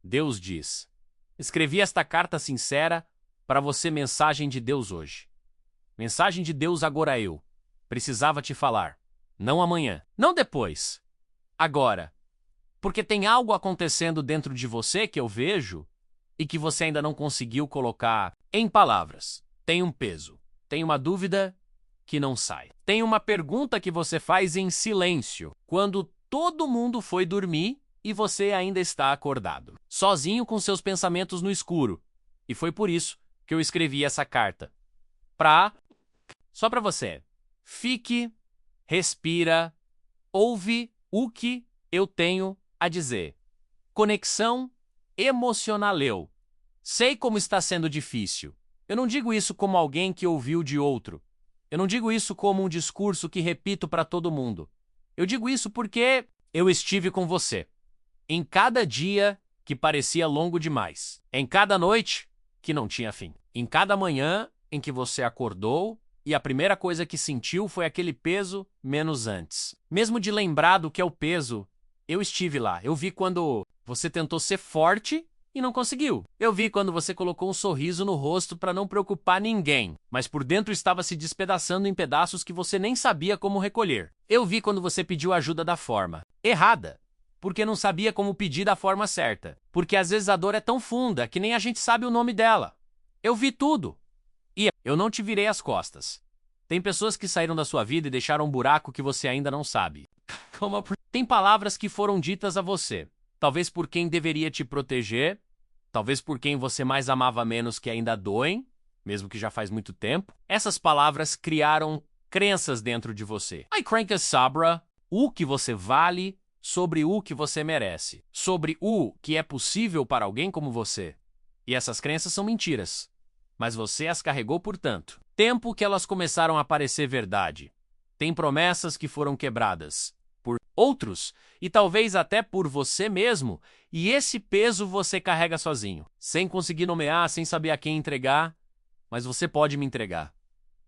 Deus diz: escrevi esta carta sincera para você, mensagem de Deus hoje. Mensagem de Deus agora eu. Precisava te falar. Não amanhã. Não depois. Agora. Porque tem algo acontecendo dentro de você que eu vejo e que você ainda não conseguiu colocar em palavras. Tem um peso. Tem uma dúvida que não sai. Tem uma pergunta que você faz em silêncio, quando todo mundo foi dormir e você ainda está acordado, sozinho com seus pensamentos no escuro. E foi por isso que eu escrevi essa carta. Só para você. Fique, respira, ouve o que eu tenho a dizer. Conexão emocional. Eu sei como está sendo difícil. Eu não digo isso como alguém que ouviu de outro. Eu não digo isso como um discurso que repito para todo mundo. Eu digo isso porque eu estive com você. Em cada dia que parecia longo demais. Em cada noite que não tinha fim. Em cada manhã em que você acordou e a primeira coisa que sentiu foi aquele peso menos antes. Mesmo de lembrar do que é o peso, eu estive lá. Eu vi quando você tentou ser forte e não conseguiu. Eu vi quando você colocou um sorriso no rosto para não preocupar ninguém, mas por dentro estava se despedaçando em pedaços que você nem sabia como recolher. Eu vi quando você pediu ajuda da forma errada, porque não sabia como pedir da forma certa. Porque às vezes a dor é tão funda que nem a gente sabe o nome dela. Eu vi tudo. E eu não te virei as costas. Tem pessoas que saíram da sua vida e deixaram um buraco que você ainda não sabe. Tem palavras que foram ditas a você. Talvez por quem deveria te proteger, talvez por quem você mais amava menos que ainda doem, mesmo que já faz muito tempo. Essas palavras criaram crenças dentro de você. I crank a sabra, o que você vale sobre o que você merece, sobre o que é possível para alguém como você. E essas crenças são mentiras, mas você as carregou por tanto tempo que elas começaram a parecer verdade. Tem promessas que foram quebradas por outros e talvez até por você mesmo, e esse peso você carrega sozinho, sem conseguir nomear, sem saber a quem entregar, mas você pode me entregar.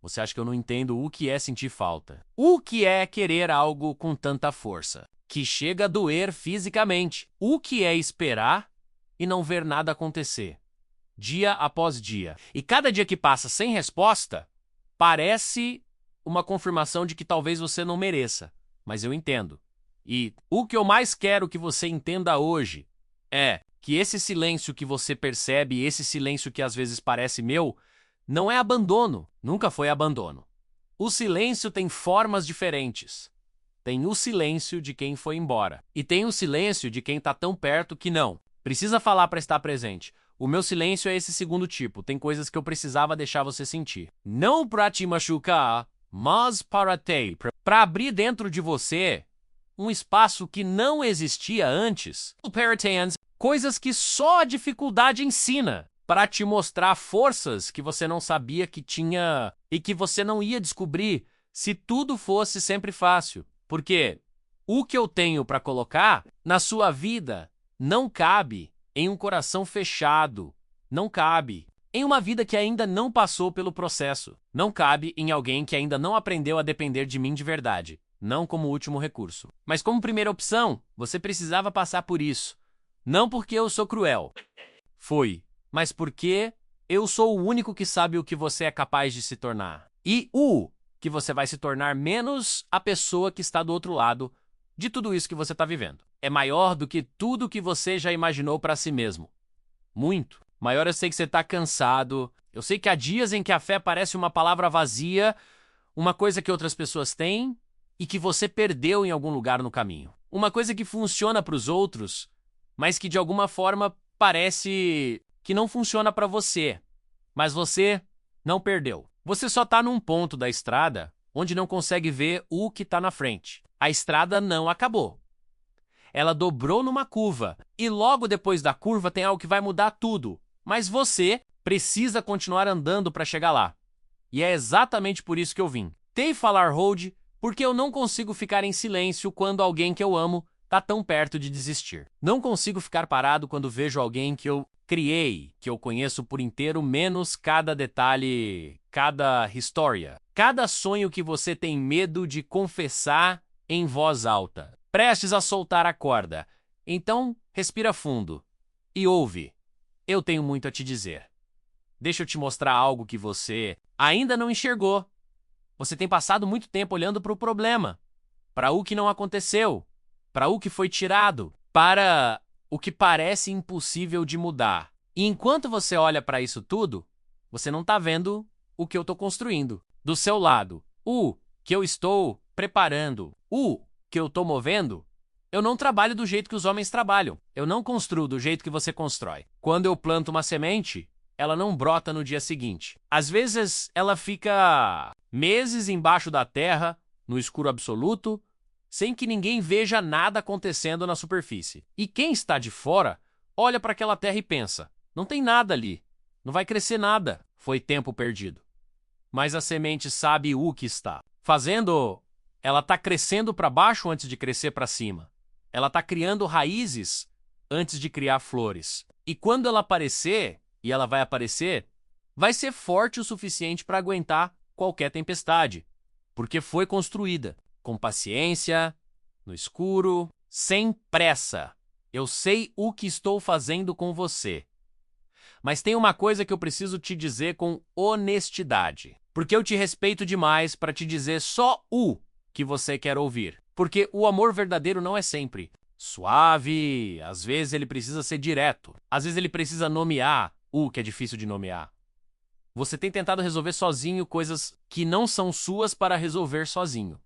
Você acha que eu não entendo o que é sentir falta? O que é querer algo com tanta força, que chega a doer fisicamente? O que é esperar e não ver nada acontecer, dia após dia? E cada dia que passa sem resposta, parece uma confirmação de que talvez você não mereça. Mas eu entendo. E o que eu mais quero que você entenda hoje é que esse silêncio que você percebe, esse silêncio que às vezes parece meu, não é abandono, nunca foi abandono. O silêncio tem formas diferentes. Tem o silêncio de quem foi embora. E tem o silêncio de quem está tão perto que não precisa falar para estar presente. O meu silêncio é esse segundo tipo. Tem coisas que eu precisava deixar você sentir. Não para te machucar, mas para abrir dentro de você um espaço que não existia antes. Coisas que só a dificuldade ensina, para te mostrar forças que você não sabia que tinha e que você não ia descobrir se tudo fosse sempre fácil. Porque o que eu tenho para colocar na sua vida não cabe em um coração fechado, não cabe em uma vida que ainda não passou pelo processo, não cabe em alguém que ainda não aprendeu a depender de mim de verdade, não como último recurso. Mas como primeira opção, você precisava passar por isso. Não porque eu sou cruel. Foi. Mas porque eu sou o único que sabe o que você é capaz de se tornar. E o que você vai se tornar menos a pessoa que está do outro lado de tudo isso que você está vivendo. É maior do que tudo que você já imaginou para si mesmo. Muito. Maior. Eu sei que você está cansado. Eu sei que há dias em que a fé parece uma palavra vazia, uma coisa que outras pessoas têm e que você perdeu em algum lugar no caminho. Uma coisa que funciona para os outros, mas que de alguma forma parece que não funciona para você. Mas você não perdeu. Você só está num ponto da estrada onde não consegue ver o que está na frente. A estrada não acabou. Ela dobrou numa curva e logo depois da curva tem algo que vai mudar tudo. Mas você precisa continuar andando para chegar lá. E é exatamente por isso que eu vim. Tentei falar hold porque eu não consigo ficar em silêncio quando alguém que eu amo está tão perto de desistir. Não consigo ficar parado quando vejo alguém que eu criei, que eu conheço por inteiro, menos cada detalhe, cada história, cada sonho que você tem medo de confessar em voz alta, prestes a soltar a corda. Então, respira fundo e ouve. Eu tenho muito a te dizer. Deixa eu te mostrar algo que você ainda não enxergou. Você tem passado muito tempo olhando para o problema, para o que não aconteceu, para o que foi tirado, para o que parece impossível de mudar. E enquanto você olha para isso tudo, você não está vendo o que eu estou construindo. Do seu lado, o que eu estou preparando, o que eu estou movendo, eu não trabalho do jeito que os homens trabalham. Eu não construo do jeito que você constrói. Quando eu planto uma semente, ela não brota no dia seguinte. Às vezes, ela fica meses embaixo da terra, no escuro absoluto, sem que ninguém veja nada acontecendo na superfície. E quem está de fora, olha para aquela terra e pensa, não tem nada ali, não vai crescer nada, foi tempo perdido. Mas a semente sabe o que está fazendo. Ela está crescendo para baixo antes de crescer para cima. Ela está criando raízes antes de criar flores. E quando ela aparecer, e ela vai aparecer, vai ser forte o suficiente para aguentar qualquer tempestade, porque foi construída com paciência, no escuro, sem pressa. Eu sei o que estou fazendo com você. Mas tem uma coisa que eu preciso te dizer com honestidade, porque eu te respeito demais para te dizer só o que você quer ouvir. Porque o amor verdadeiro não é sempre suave, às vezes ele precisa ser direto, às vezes ele precisa nomear o que é difícil de nomear. Você tem tentado resolver sozinho coisas que não são suas para resolver sozinho.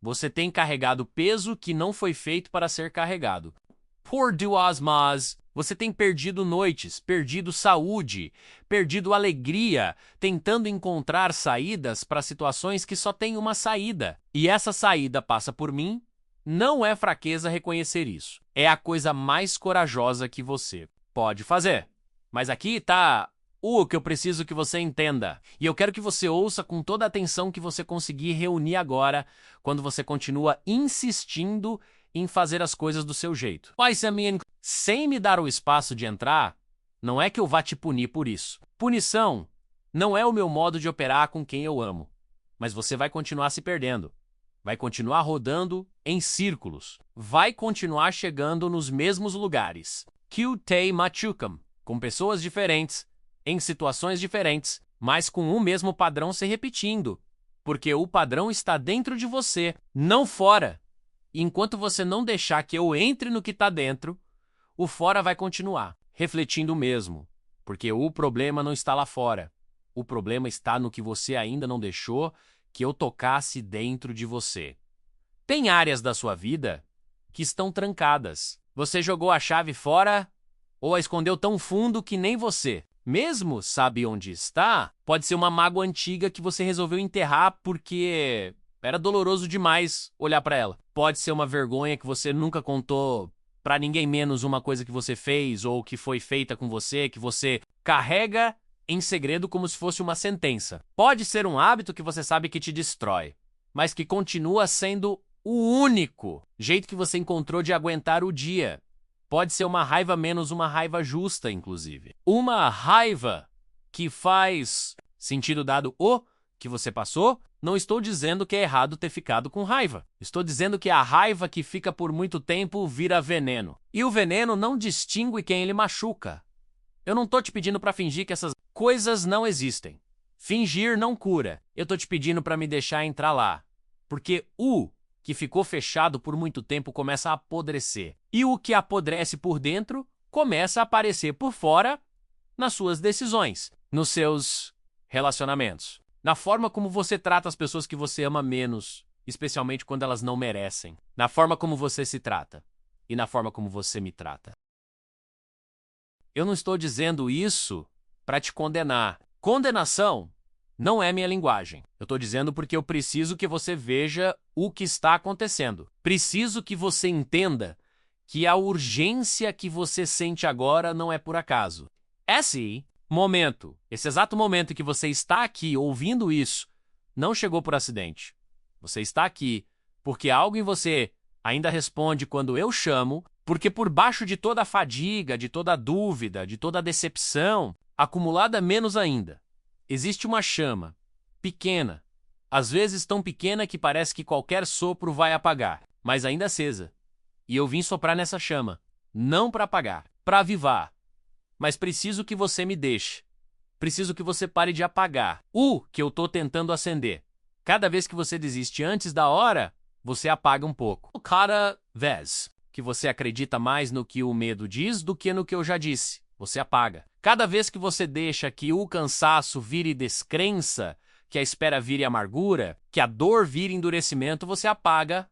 Você tem carregado peso que não foi feito para ser carregado. Por duas más, você tem perdido noites, perdido saúde, perdido alegria, tentando encontrar saídas para situações que só tem uma saída. E essa saída passa por mim. Não é fraqueza reconhecer isso. É a coisa mais corajosa que você pode fazer. Mas aqui está o que eu preciso que você entenda. E eu quero que você ouça com toda a atenção que você conseguir reunir agora, quando você continua insistindo em fazer as coisas do seu jeito. Sem me dar o espaço de entrar, não é que eu vá te punir por isso. Punição não é o meu modo de operar com quem eu amo. Mas você vai continuar se perdendo. Vai continuar rodando em círculos. Vai continuar chegando nos mesmos lugares. Te machucam, com pessoas diferentes, em situações diferentes, mas com o mesmo padrão se repetindo. Porque o padrão está dentro de você, não fora. E enquanto você não deixar que eu entre no que está dentro, o fora vai continuar, refletindo o mesmo. Porque o problema não está lá fora. O problema está no que você ainda não deixou que eu tocasse dentro de você. Tem áreas da sua vida que estão trancadas. Você jogou a chave fora ou a escondeu tão fundo que nem você mesmo sabe onde está. Pode ser uma mágoa antiga que você resolveu enterrar porque era doloroso demais olhar para ela. Pode ser uma vergonha que você nunca contou para ninguém, menos uma coisa que você fez ou que foi feita com você, que você carrega em segredo como se fosse uma sentença. Pode ser um hábito que você sabe que te destrói, mas que continua sendo o único jeito que você encontrou de aguentar o dia. Pode ser uma raiva menos uma raiva justa, inclusive. Uma raiva que faz sentido dado o que você passou. Não estou dizendo que é errado ter ficado com raiva. Estou dizendo que a raiva que fica por muito tempo vira veneno. E o veneno não distingue quem ele machuca. Eu não estou te pedindo para fingir que essas coisas não existem. Fingir não cura. Eu estou te pedindo para me deixar entrar lá. Porque o que ficou fechado por muito tempo começa a apodrecer. E o que apodrece por dentro começa a aparecer por fora nas suas decisões, nos seus relacionamentos, na forma como você trata as pessoas que você ama menos, especialmente quando elas não merecem, na forma como você se trata e na forma como você me trata. Eu não estou dizendo isso para te condenar. Condenação não é minha linguagem. Eu estou dizendo porque eu preciso que você veja o que está acontecendo. Preciso que você entenda que a urgência que você sente agora não é por acaso. Esse momento, esse exato momento em que você está aqui ouvindo isso, não chegou por acidente. Você está aqui porque algo em você ainda responde quando eu chamo, porque por baixo de toda a fadiga, de toda a dúvida, de toda a decepção, acumulada menos ainda, existe uma chama, pequena, às vezes tão pequena que parece que qualquer sopro vai apagar, mas ainda acesa. E eu vim soprar nessa chama, não para apagar, para avivar, mas preciso que você me deixe. Preciso que você pare de apagar o que eu tô tentando acender. Cada vez que você desiste antes da hora, você apaga um pouco. Cada vez que você acredita mais no que o medo diz do que no que eu já disse, você apaga. Cada vez que você deixa que o cansaço vire descrença, que a espera vire amargura, que a dor vire endurecimento, você apaga.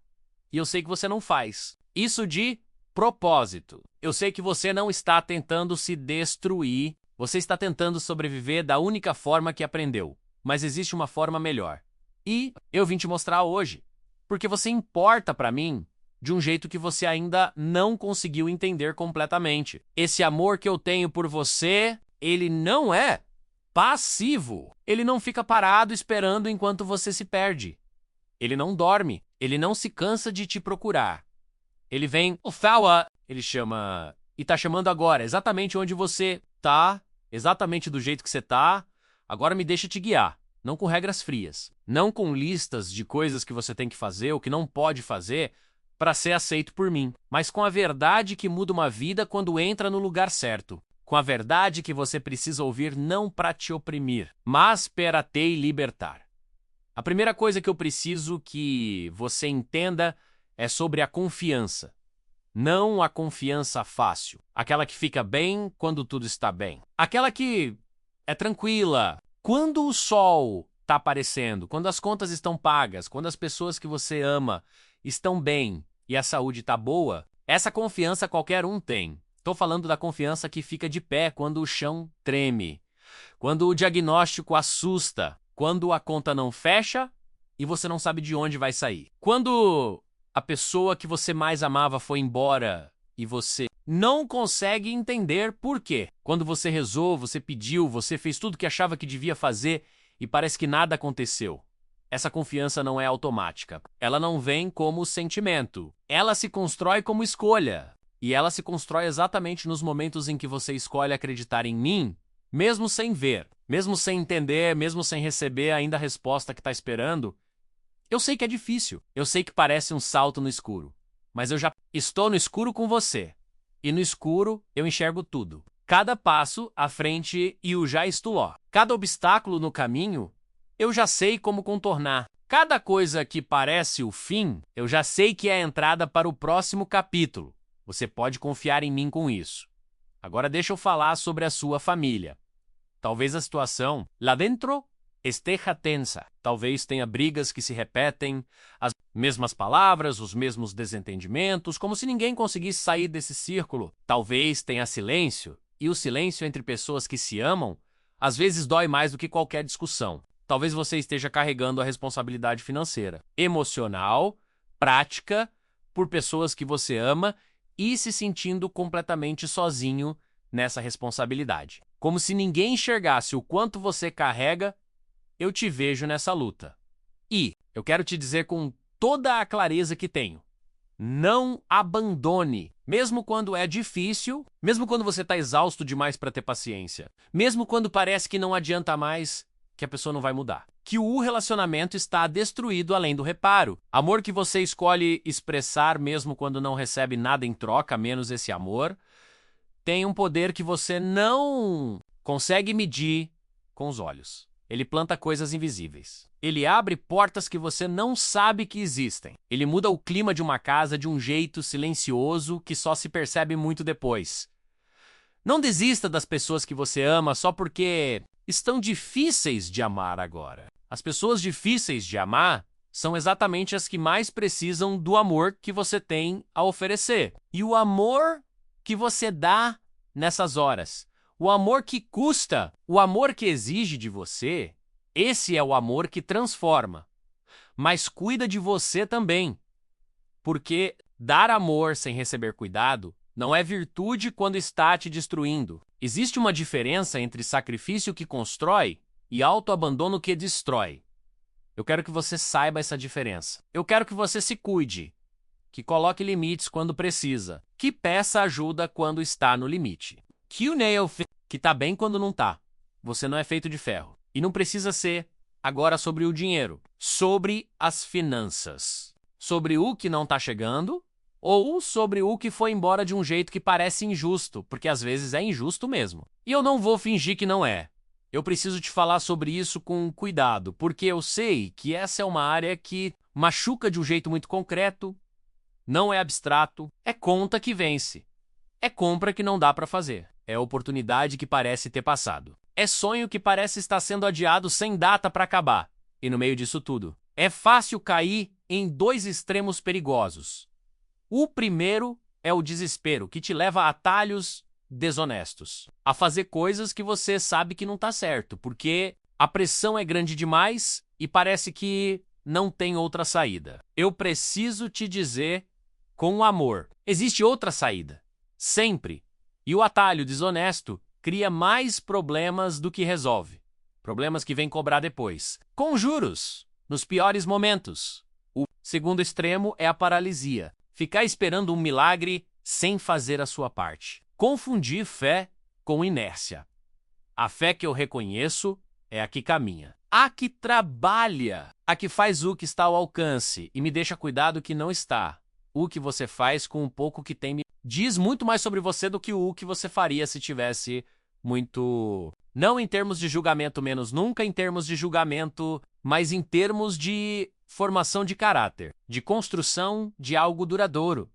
E eu sei que você não faz isso de propósito. Eu sei que você não está tentando se destruir. Você está tentando sobreviver da única forma que aprendeu. Mas existe uma forma melhor. E eu vim te mostrar hoje. Porque você importa para mim de um jeito que você ainda não conseguiu entender completamente. Esse amor que eu tenho por você, ele não é passivo. Ele não fica parado esperando enquanto você se perde. Ele não dorme. Ele não se cansa de te procurar. Ele vem, ele chama, e tá chamando agora, exatamente onde você tá, exatamente do jeito que você tá. Agora me deixa te guiar. Não com regras frias, não com listas de coisas que você tem que fazer ou que não pode fazer para ser aceito por mim, mas com a verdade que muda uma vida quando entra no lugar certo. Com a verdade que você precisa ouvir não para te oprimir, mas para te libertar. A primeira coisa que eu preciso que você entenda é sobre a confiança. Não a confiança fácil, aquela que fica bem quando tudo está bem. Aquela que é tranquila. Quando o sol está aparecendo, quando as contas estão pagas, quando as pessoas que você ama estão bem e a saúde está boa, essa confiança qualquer um tem. Estou falando da confiança que fica de pé quando o chão treme, quando o diagnóstico assusta, quando a conta não fecha e você não sabe de onde vai sair. Quando a pessoa que você mais amava foi embora e você não consegue entender por quê. Quando você rezou, você pediu, você fez tudo que achava que devia fazer e parece que nada aconteceu. Essa confiança não é automática. Ela não vem como sentimento. Ela se constrói como escolha. E ela se constrói exatamente nos momentos em que você escolhe acreditar em mim, mesmo sem ver, mesmo sem entender, mesmo sem receber ainda a resposta que está esperando. Eu sei que é difícil. Eu sei que parece um salto no escuro. Mas eu já estou no escuro com você. E no escuro eu enxergo tudo. Cada passo à frente e eu já estou lá. Cada obstáculo no caminho, eu já sei como contornar. Cada coisa que parece o fim, eu já sei que é a entrada para o próximo capítulo. Você pode confiar em mim com isso. Agora deixa eu falar sobre a sua família. Talvez a situação lá dentro esteja tensa. Talvez tenha brigas que se repetem, as mesmas palavras, os mesmos desentendimentos, como se ninguém conseguisse sair desse círculo. Talvez tenha silêncio, e o silêncio entre pessoas que se amam, às vezes dói mais do que qualquer discussão. Talvez você esteja carregando a responsabilidade financeira, emocional, prática, por pessoas que você ama e se sentindo completamente sozinho nessa responsabilidade. Como se ninguém enxergasse o quanto você carrega. Eu te vejo nessa luta. E eu quero te dizer com toda a clareza que tenho. Não abandone, mesmo quando é difícil, mesmo quando você está exausto demais para ter paciência, mesmo quando parece que não adianta mais, que a pessoa não vai mudar. Que o relacionamento está destruído além do reparo. Amor que você escolhe expressar mesmo quando não recebe nada em troca, menos esse amor, tem um poder que você não consegue medir com os olhos. Ele planta coisas invisíveis. Ele abre portas que você não sabe que existem. Ele muda o clima de uma casa de um jeito silencioso que só se percebe muito depois. Não desista das pessoas que você ama só porque estão difíceis de amar agora. As pessoas difíceis de amar são exatamente as que mais precisam do amor que você tem a oferecer. E o amor que você dá nessas horas. O amor que custa, o amor que exige de você, esse é o amor que transforma. Mas cuida de você também. Porque dar amor sem receber cuidado não é virtude quando está te destruindo. Existe uma diferença entre sacrifício que constrói e autoabandono que destrói. Eu quero que você saiba essa diferença. Eu quero que você se cuide, que coloque limites quando precisa, que peça ajuda quando está no limite. Que o nail que tá bem quando não tá. Você não é feito de ferro. E não precisa ser agora sobre o dinheiro, sobre as finanças, sobre o que não tá chegando ou sobre o que foi embora de um jeito que parece injusto, porque às vezes é injusto mesmo. E eu não vou fingir que não é. Eu preciso te falar sobre isso com cuidado, porque eu sei que essa é uma área que machuca de um jeito muito concreto, não é abstrato, é conta que vence, é compra que não dá para fazer, é oportunidade que parece ter passado, é sonho que parece estar sendo adiado sem data para acabar. E no meio disso tudo, é fácil cair em dois extremos perigosos. O primeiro é o desespero, que te leva a atalhos desonestos, a fazer coisas que você sabe que não está certo, porque a pressão é grande demais e parece que não tem outra saída. Eu preciso te dizer com amor, existe outra saída, sempre. E o atalho desonesto cria mais problemas do que resolve. Problemas que vêm cobrar depois, com juros, nos piores momentos. O segundo extremo é a paralisia. Ficar esperando um milagre sem fazer a sua parte. Confundir fé com inércia. A fé que eu reconheço é a que caminha. A que trabalha. A que faz o que está ao alcance e me deixa cuidar do que não está. O que você faz com o pouco que tem diz muito mais sobre você do que o que você faria se tivesse muito... Não em termos de julgamento menos nunca, em termos de julgamento, mas em termos de formação de caráter, de construção de algo duradouro.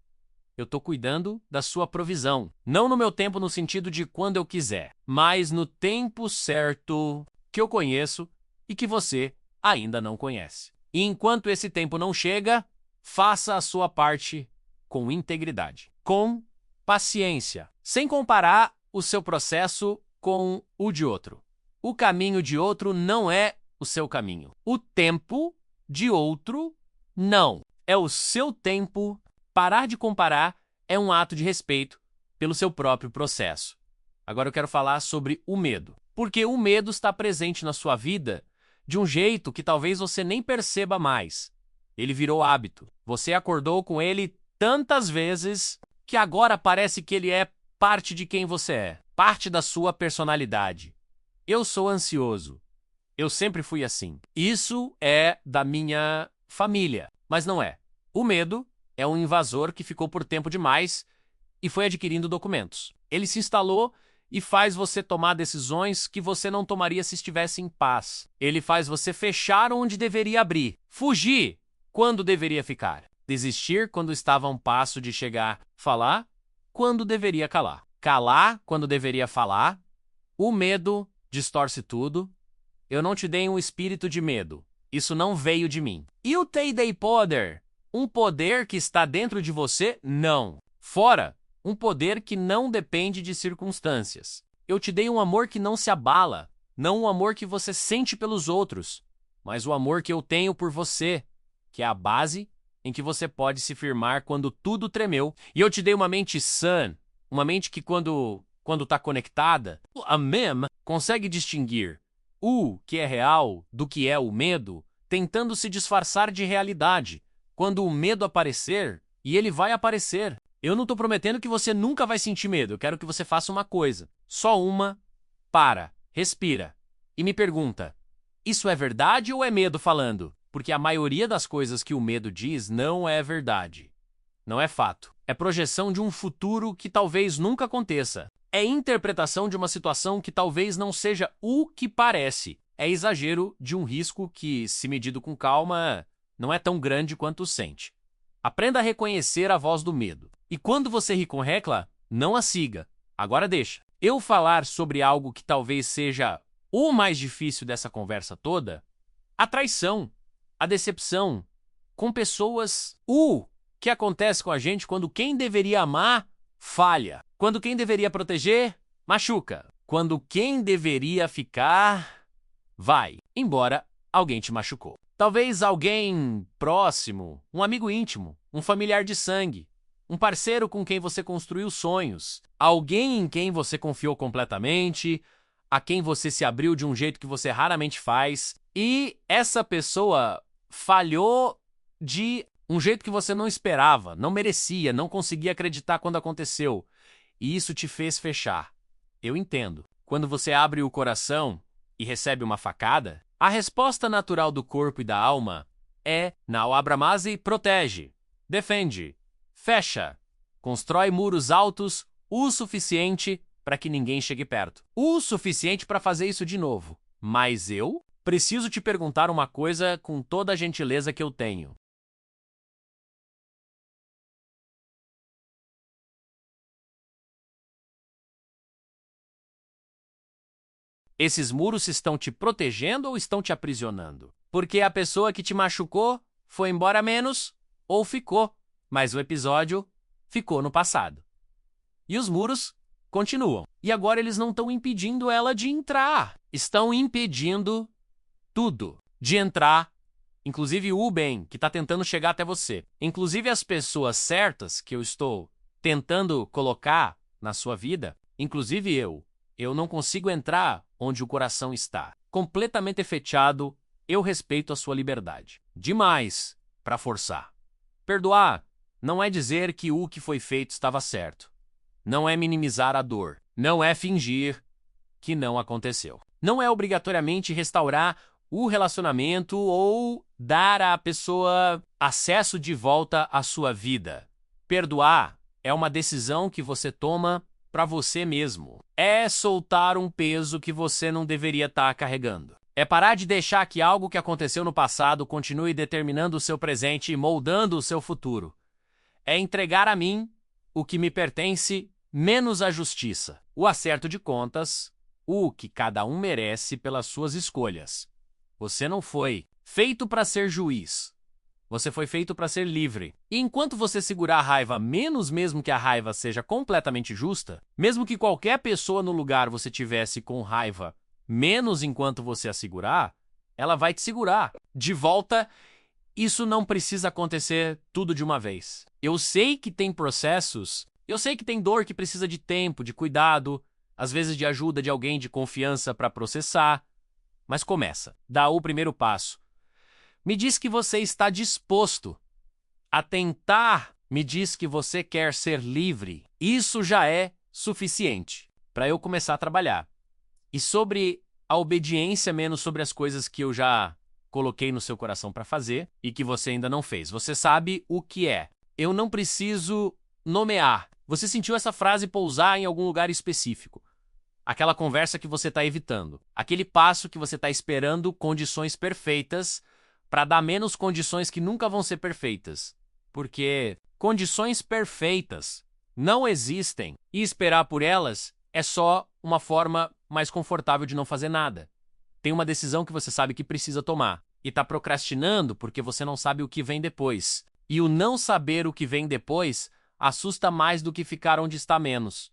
Eu estou cuidando da sua provisão. Não no meu tempo no sentido de quando eu quiser, mas no tempo certo que eu conheço e que você ainda não conhece. E enquanto esse tempo não chega, faça a sua parte com integridade, com paciência, sem comparar o seu processo com o de outro. O caminho de outro não é o seu caminho. O tempo de outro não. É o seu tempo. Parar de comparar é um ato de respeito pelo seu próprio processo. Agora eu quero falar sobre o medo. Porque o medo está presente na sua vida de um jeito que talvez você nem perceba mais. Ele virou hábito. Você acordou com ele tantas vezes que agora parece que ele é parte de quem você é, parte da sua personalidade. Eu sou ansioso. Eu sempre fui assim. Isso é da minha família, mas não é. O medo é um invasor que ficou por tempo demais e foi adquirindo documentos. Ele se instalou e faz você tomar decisões que você não tomaria se estivesse em paz. Ele faz você fechar onde deveria abrir, fugir quando deveria ficar, desistir quando estava a um passo de chegar, falar quando deveria calar, calar quando deveria falar. O medo distorce tudo. Eu não te dei um espírito de medo. Isso não veio de mim. E o te dei poder? Um poder que está dentro de você? Não. Fora, um poder que não depende de circunstâncias. Eu te dei um amor que não se abala, não um amor que você sente pelos outros, mas o amor que eu tenho por você, que é a base em que você pode se firmar quando tudo tremeu. E eu te dei uma mente sã, uma mente que quando está conectada, a MEM consegue distinguir o que é real do que é o medo, tentando se disfarçar de realidade. Quando o medo aparecer, e ele vai aparecer. Eu não estou prometendo que você nunca vai sentir medo. Eu quero que você faça uma coisa. Só uma. Para, respira. E me pergunta, isso é verdade ou é medo falando? Porque a maioria das coisas que o medo diz não é verdade. Não é fato. É projeção de um futuro que talvez nunca aconteça. É interpretação de uma situação que talvez não seja o que parece. É exagero de um risco que, se medido com calma, não é tão grande quanto sente. Aprenda a reconhecer a voz do medo. E quando você ri com recla, não a siga. Agora deixa. Eu falar sobre algo que talvez seja o mais difícil dessa conversa toda, a traição, a decepção, com pessoas. O que acontece com a gente quando quem deveria amar, falha. Quando quem deveria proteger, machuca. Quando quem deveria ficar, vai. Embora alguém te machucou. Talvez alguém próximo, um amigo íntimo, um familiar de sangue, um parceiro com quem você construiu sonhos, alguém em quem você confiou completamente, a quem você se abriu de um jeito que você raramente faz, e essa pessoa falhou de um jeito que você não esperava, não merecia, não conseguia acreditar quando aconteceu, e isso te fez fechar. Eu entendo. Quando você abre o coração e recebe uma facada, a resposta natural do corpo e da alma é: não abra mais e protege, defende, Fecha. Constrói muros altos o suficiente para que ninguém chegue perto. O suficiente para fazer isso de novo. Mas eu preciso te perguntar uma coisa com toda a gentileza que eu tenho. Esses muros estão te protegendo ou estão te aprisionando? Porque a pessoa que te machucou foi embora menos ou ficou, mas o episódio ficou no passado. E os muros continuam. E agora eles não estão impedindo ela de entrar. Estão impedindo tudo de entrar, inclusive o bem que está tentando chegar até você. Inclusive as pessoas certas que eu estou tentando colocar na sua vida, inclusive eu não consigo entrar onde o coração está. Completamente fechado, eu respeito a sua liberdade. Demais para forçar. Perdoar não é dizer que o que foi feito estava certo. Não é minimizar a dor. Não é fingir que não aconteceu. Não é obrigatoriamente restaurar o relacionamento ou dar à pessoa acesso de volta à sua vida. Perdoar é uma decisão que você toma para você mesmo. É soltar um peso que você não deveria estar carregando. É parar de deixar que algo que aconteceu no passado continue determinando o seu presente e moldando o seu futuro. É entregar a mim o que me pertence, menos a justiça, o acerto de contas, o que cada um merece pelas suas escolhas. Você não foi feito para ser juiz. Você foi feito para ser livre. E enquanto você segurar a raiva, menos mesmo que a raiva seja completamente justa, mesmo que qualquer pessoa no lugar você tivesse com raiva, menos enquanto você a segurar, ela vai te segurar. De volta, isso não precisa acontecer tudo de uma vez. Eu sei que tem processos, eu sei que tem dor que precisa de tempo, de cuidado, às vezes de ajuda de alguém de confiança para processar, mas começa, dá o primeiro passo. Me diz que você está disposto a tentar, me diz que você quer ser livre. Isso já é suficiente para eu começar a trabalhar. E sobre a obediência, menos sobre as coisas que eu já coloquei no seu coração para fazer e que você ainda não fez. Você sabe o que é. Eu não preciso nomear. Você sentiu essa frase pousar em algum lugar específico. Aquela conversa que você está evitando. Aquele passo que você está esperando condições perfeitas para dar menos condições que nunca vão ser perfeitas. Porque condições perfeitas não existem e esperar por elas é só uma forma mais confortável de não fazer nada. Tem uma decisão que você sabe que precisa tomar e está procrastinando porque você não sabe o que vem depois. E o não saber o que vem depois assusta mais do que ficar onde está menos.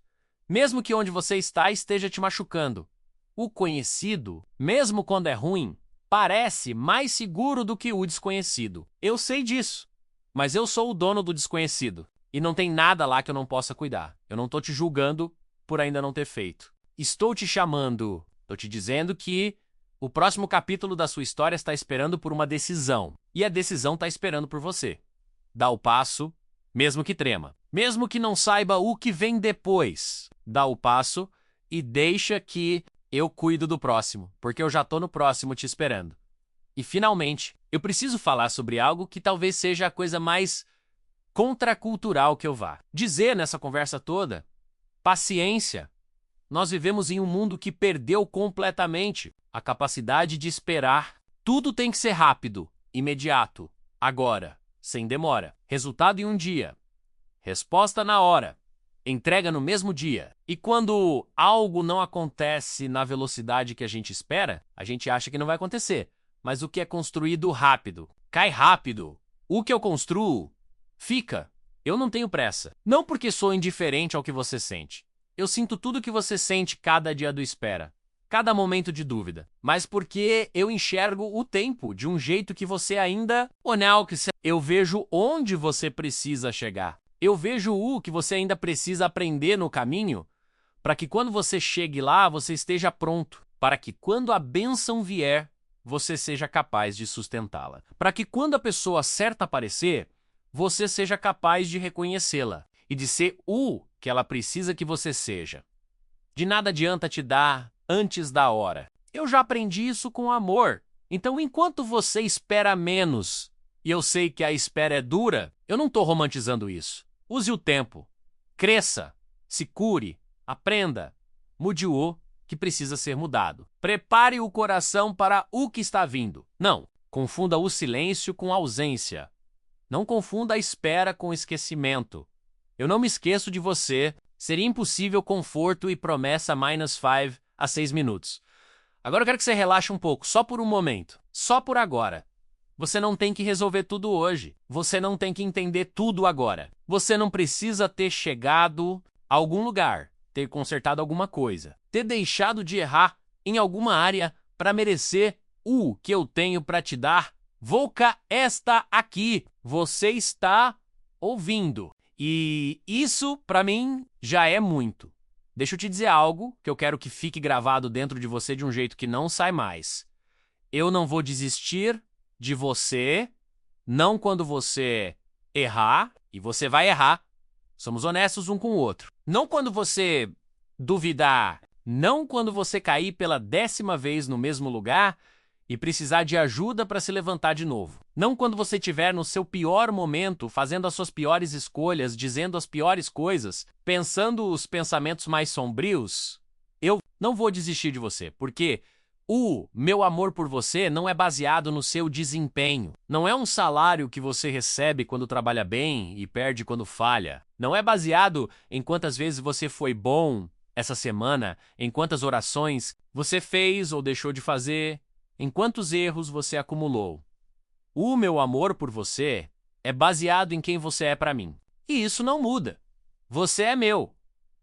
Mesmo que onde você está esteja te machucando. O conhecido, mesmo quando é ruim, parece mais seguro do que o desconhecido. Eu sei disso, mas eu sou o dono do desconhecido. E não tem nada lá que eu não possa cuidar. Eu não estou te julgando por ainda não ter feito. Estou te chamando, estou te dizendo que o próximo capítulo da sua história está esperando por uma decisão. E a decisão está esperando por você. Dá o passo, mesmo que trema. Mesmo que não saiba o que vem depois. Dá o passo e deixa que eu cuido do próximo, porque eu já tô no próximo te esperando. E finalmente, eu preciso falar sobre algo que talvez seja a coisa mais contracultural que eu vá dizer nessa conversa toda. Paciência. Nós vivemos em um mundo que perdeu completamente a capacidade de esperar. Tudo tem que ser rápido, imediato, agora, sem demora. Resultado em um dia. Resposta na hora. Entrega no mesmo dia. E quando algo não acontece na velocidade que a gente espera, a gente acha que não vai acontecer. Mas o que é construído rápido, cai rápido. O que eu construo, fica. Eu não tenho pressa. Não porque sou indiferente ao que você sente. Eu sinto tudo que você sente cada dia do espera. Cada momento de dúvida. Mas porque eu enxergo o tempo de um jeito que você ainda... Eu vejo onde você precisa chegar. Eu vejo o que você ainda precisa aprender no caminho para que quando você chegue lá, você esteja pronto. Para que quando a bênção vier, você seja capaz de sustentá-la. Para que quando a pessoa certa aparecer, você seja capaz de reconhecê-la e de ser o que ela precisa que você seja. De nada adianta te dar antes da hora. Eu já aprendi isso com amor. Então, enquanto você espera menos, e eu sei que a espera é dura, eu não estou romantizando isso. Use o tempo. Cresça. Se cure. Aprenda. Mude o que precisa ser mudado. Prepare o coração para o que está vindo. Não confunda o silêncio com a ausência. Não confunda a espera com o esquecimento. Eu não me esqueço de você. Seria impossível conforto e promessa -5 a 6 minutos. Agora eu quero que você relaxe um pouco, só por um momento. Só por agora. Você não tem que resolver tudo hoje. Você não tem que entender tudo agora. Você não precisa ter chegado a algum lugar, ter consertado alguma coisa, ter deixado de errar em alguma área para merecer o que eu tenho para te dar. Voca esta aqui. Você está ouvindo. E isso, para mim, já é muito. Deixa eu te dizer algo que eu quero que fique gravado dentro de você de um jeito que não sai mais. Eu não vou desistir de você, não quando você errar, e você vai errar. Somos honestos um com o outro. Não quando você duvidar, não quando você cair pela 10ª vez no mesmo lugar e precisar de ajuda para se levantar de novo. Não quando você estiver no seu pior momento, fazendo as suas piores escolhas, dizendo as piores coisas, pensando os pensamentos mais sombrios. Eu não vou desistir de você, porque o meu amor por você não é baseado no seu desempenho. Não é um salário que você recebe quando trabalha bem e perde quando falha. Não é baseado em quantas vezes você foi bom essa semana, em quantas orações você fez ou deixou de fazer, em quantos erros você acumulou. O meu amor por você é baseado em quem você é para mim. E isso não muda. Você é meu.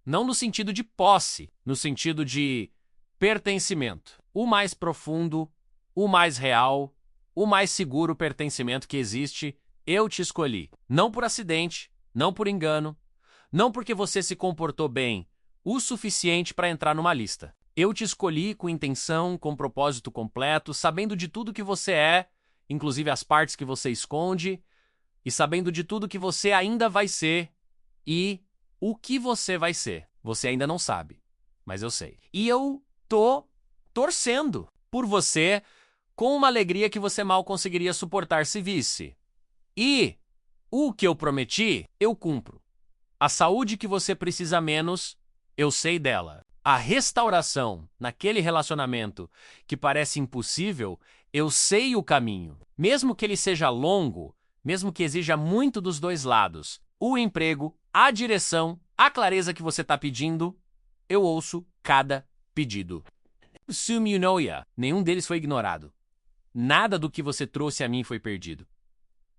Não no sentido de posse, no sentido de pertencimento. O mais profundo, o mais real, o mais seguro pertencimento que existe, eu te escolhi. Não por acidente, não por engano, não porque você se comportou bem o suficiente para entrar numa lista. Eu te escolhi com intenção, com propósito completo, sabendo de tudo que você é, inclusive as partes que você esconde, e sabendo de tudo que você ainda vai ser e o que você vai ser. Você ainda não sabe, mas eu sei. E eu tô torcendo por você com uma alegria que você mal conseguiria suportar se visse. E o que eu prometi, eu cumpro. A saúde que você precisa menos, eu sei dela. A restauração naquele relacionamento que parece impossível, eu sei o caminho. Mesmo que ele seja longo, mesmo que exija muito dos dois lados, o emprego, a direção, a clareza que você está pedindo, eu ouço cada pedido. Assume you know ya. Nenhum deles foi ignorado. Nada do que você trouxe a mim foi perdido.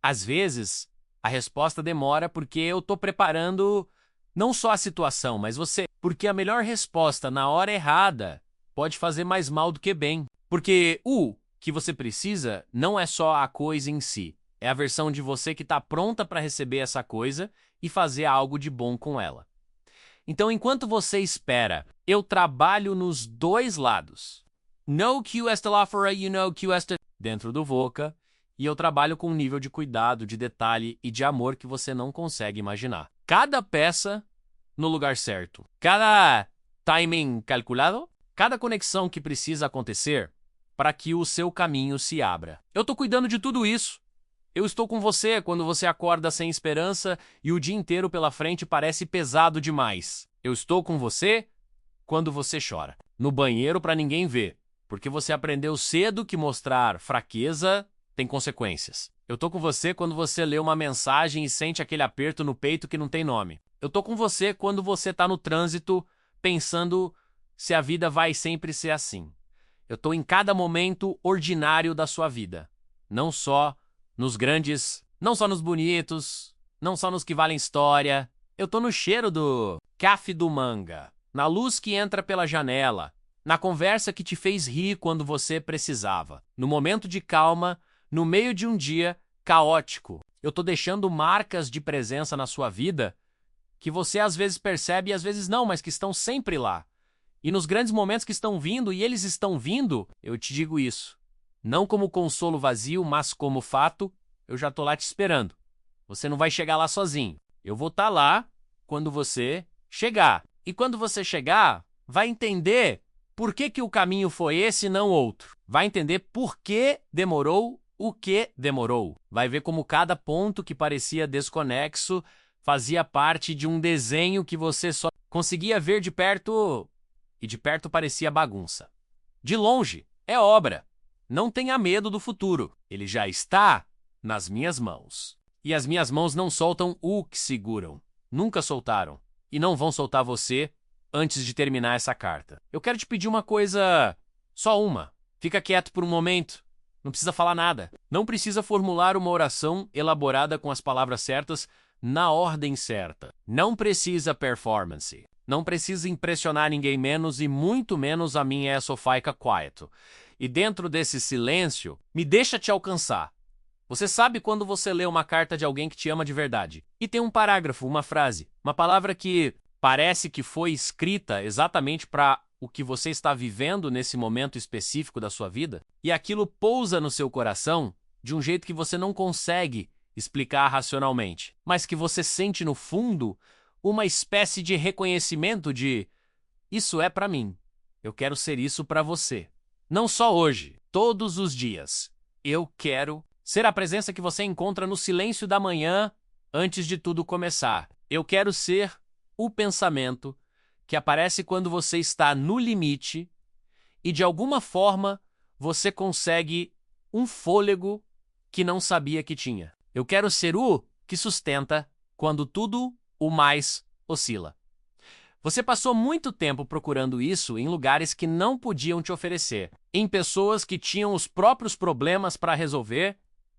Às vezes, a resposta demora porque eu estou preparando não só a situação, mas você. Porque a melhor resposta na hora errada pode fazer mais mal do que bem. Porque o que você precisa não é só a coisa em si. É a versão de você que está pronta para receber essa coisa e fazer algo de bom com ela. Então, enquanto você espera, eu trabalho nos dois lados. Know que esta lá fora, you know que esta dentro do Voca, e eu trabalho com um nível de cuidado, de detalhe e de amor que você não consegue imaginar. Cada peça no lugar certo. Cada timing calculado, cada conexão que precisa acontecer para que o seu caminho se abra. Eu estou cuidando de tudo isso. Eu estou com você quando você acorda sem esperança e o dia inteiro pela frente parece pesado demais. Eu estou com você quando você chora. No banheiro para ninguém ver, porque você aprendeu cedo que mostrar fraqueza tem consequências. Eu estou com você quando você lê uma mensagem e sente aquele aperto no peito que não tem nome. Eu tô com você quando você tá no trânsito pensando se a vida vai sempre ser assim. Eu tô em cada momento ordinário da sua vida. Não só nos grandes, não só nos bonitos, não só nos que valem história. Eu tô no cheiro do café do manga, na luz que entra pela janela, na conversa que te fez rir quando você precisava, no momento de calma, no meio de um dia caótico. Eu tô deixando marcas de presença na sua vida que você às vezes percebe e às vezes não, mas que estão sempre lá. E nos grandes momentos que estão vindo, e eles estão vindo, eu te digo isso. Não como consolo vazio, mas como fato, eu já tô lá te esperando. Você não vai chegar lá sozinho. Eu vou estar lá quando você chegar. E quando você chegar, vai entender por que o caminho foi esse e não outro. Vai entender por que demorou o que demorou. Vai ver como cada ponto que parecia desconexo Fazia parte de um desenho que você só conseguia ver de perto e de perto parecia bagunça. De longe, é obra. Não tenha medo do futuro. Ele já está nas minhas mãos. E as minhas mãos não soltam o que seguram. Nunca soltaram. E não vão soltar você antes de terminar essa carta. Eu quero te pedir uma coisa, só uma. Fica quieto por um momento. Não precisa falar nada. Não precisa formular uma oração elaborada com as palavras certas na ordem certa. Não precisa performance. Não precisa impressionar ninguém menos e muito menos a mim é Sofaica Quieto. E dentro desse silêncio, me deixa te alcançar. Você sabe quando você lê uma carta de alguém que te ama de verdade. E tem um parágrafo, uma frase, uma palavra que parece que foi escrita exatamente para o que você está vivendo nesse momento específico da sua vida, e aquilo pousa no seu coração de um jeito que você não consegue explicar racionalmente, mas que você sente no fundo uma espécie de reconhecimento de isso é para mim, eu quero ser isso para você. Não só hoje, todos os dias. Eu quero ser a presença que você encontra no silêncio da manhã antes de tudo começar. Eu quero ser o pensamento que aparece quando você está no limite e de alguma forma você consegue um fôlego que não sabia que tinha. Eu quero ser o que sustenta quando tudo o mais oscila. Você passou muito tempo procurando isso em lugares que não podiam te oferecer, em pessoas que tinham os próprios problemas para resolver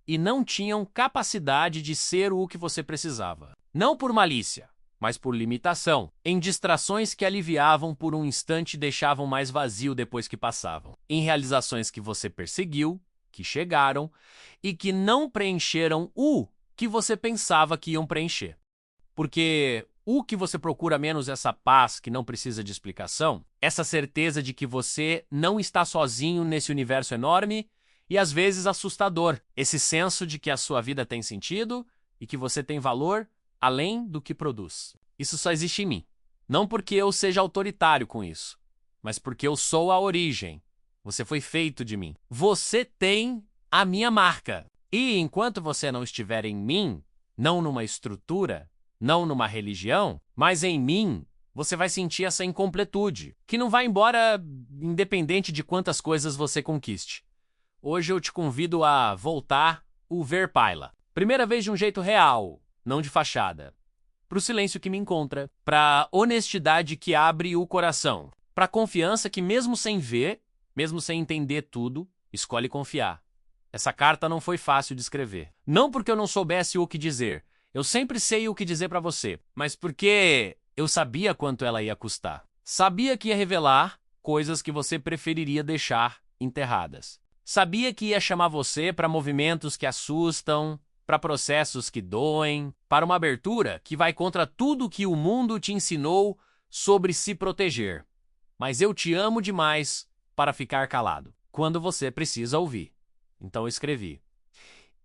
e não tinham capacidade de ser o que você precisava. Não por malícia, mas por limitação, em distrações que aliviavam por um instante e deixavam mais vazio depois que passavam, em realizações que você perseguiu, que chegaram e que não preencheram o que você pensava que iam preencher. Porque o que você procura menos essa paz que não precisa de explicação, essa certeza de que você não está sozinho nesse universo enorme e às vezes assustador, esse senso de que a sua vida tem sentido e que você tem valor além do que produz. Isso só existe em mim. Não porque eu seja autoritário com isso, mas porque eu sou a origem. Você foi feito de mim. Você tem a minha marca. E enquanto você não estiver em mim, não numa estrutura, não numa religião, mas em mim, você vai sentir essa incompletude, que não vai embora independente de quantas coisas você conquiste. Hoje eu te convido a voltar o ver paila. Primeira vez de um jeito real, não de fachada. Pro silêncio que me encontra, pra honestidade que abre o coração, pra confiança que mesmo sem ver, mesmo sem entender tudo, escolhe confiar. Essa carta não foi fácil de escrever. Não porque eu não soubesse o que dizer. Eu sempre sei o que dizer pra você, mas porque eu sabia quanto ela ia custar. Sabia que ia revelar coisas que você preferiria deixar enterradas. Sabia que ia chamar você para movimentos que assustam, para processos que doem, para uma abertura que vai contra tudo que o mundo te ensinou sobre se proteger. Mas eu te amo demais para ficar calado, quando você precisa ouvir. Então eu escrevi.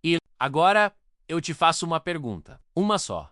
E agora eu te faço uma pergunta, uma só.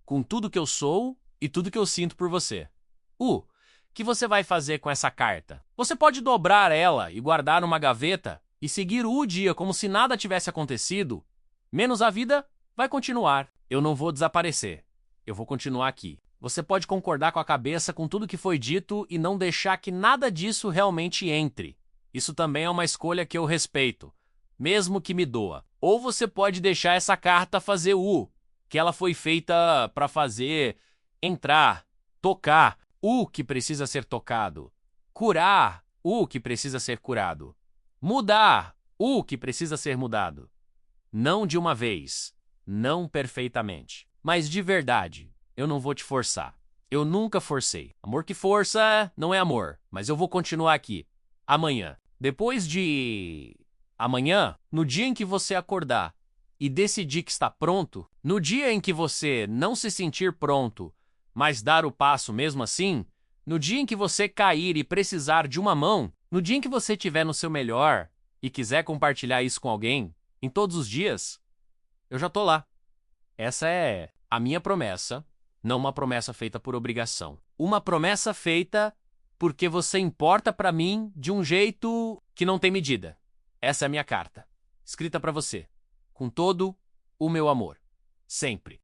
Com tudo que eu sou e tudo que eu sinto por você. O que você vai fazer com essa carta? Você pode dobrar ela e guardar numa gaveta e seguir o dia como se nada tivesse acontecido, menos a vida vai continuar. Eu não vou desaparecer. Eu vou continuar aqui. Você pode concordar com a cabeça com tudo que foi dito e não deixar que nada disso realmente entre. Isso também é uma escolha que eu respeito, mesmo que me doa. Ou você pode deixar essa carta fazer o que ela foi feita para fazer, entrar, tocar o que precisa ser tocado, curar o que precisa ser curado, mudar o que precisa ser mudado. Não de uma vez, não perfeitamente, mas de verdade. Eu não vou te forçar. Eu nunca forcei. Amor que força não é amor, mas eu vou continuar aqui. Amanhã. Depois de amanhã, no dia em que você acordar e decidir que está pronto, no dia em que você não se sentir pronto, mas dar o passo mesmo assim, no dia em que você cair e precisar de uma mão, no dia em que você estiver no seu melhor e quiser compartilhar isso com alguém, em todos os dias, eu já tô lá. Essa é a minha promessa, não uma promessa feita por obrigação. Uma promessa feita porque você importa pra mim de um jeito que não tem medida. Essa é a minha carta, escrita pra você, com todo o meu amor, sempre.